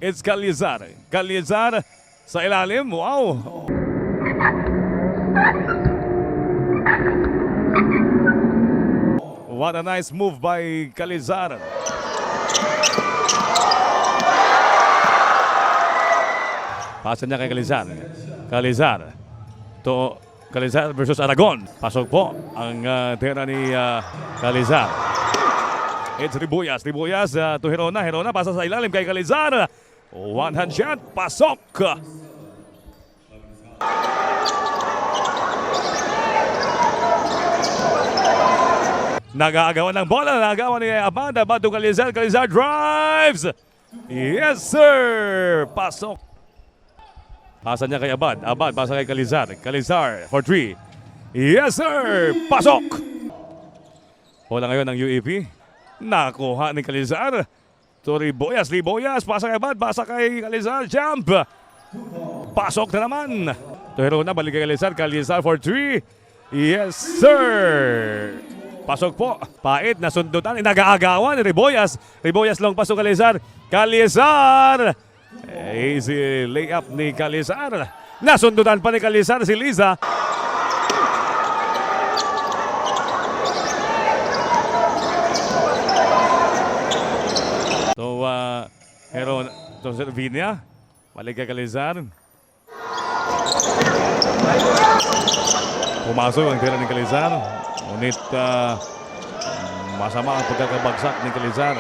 It's Calizar. Calizar sa ilalim. Wow! What a nice move by Calizar. Pasa niya kay Calizar. Calizar. Calizar versus Aragon. Pasok po ang tira ni Calizar. It's Ribuyas. Ribuyas to Herona. Herona pasa sa ilalim kay Calizar. One hand shot. Pasok. Nag-aagawan ng bola. Nag-aagawan ni Abad. Abad to Calizar. Calizar drives. Yes, sir. Pasok. Pasa niya kay Abad. Abad pasa kay Calizar. Calizar for 3. Yes, sir. Pasok. Bola ngayon ng UAP. Nakuha ni Calizar. To Ribuyas. Ribuyas. Pasa kay Abad. Pasa kay Calizar. Jump. Pasok na naman. To Herona. Balik kay Calizar. Calizar for 3. Yes, sir. Pasok po. Pait na sundutan. Nag-aagawan ni Ribuyas. Ribuyas long pasok Calizar. Calizar. Easy layup ni Calizar. Nasundutan pa ni Calizar si Liza. To Heron to Servinia. Balik kay Calizar. Pumasok ang tira ni Calizar. Ngunit masama ang pagkakabagsak ni Calizar.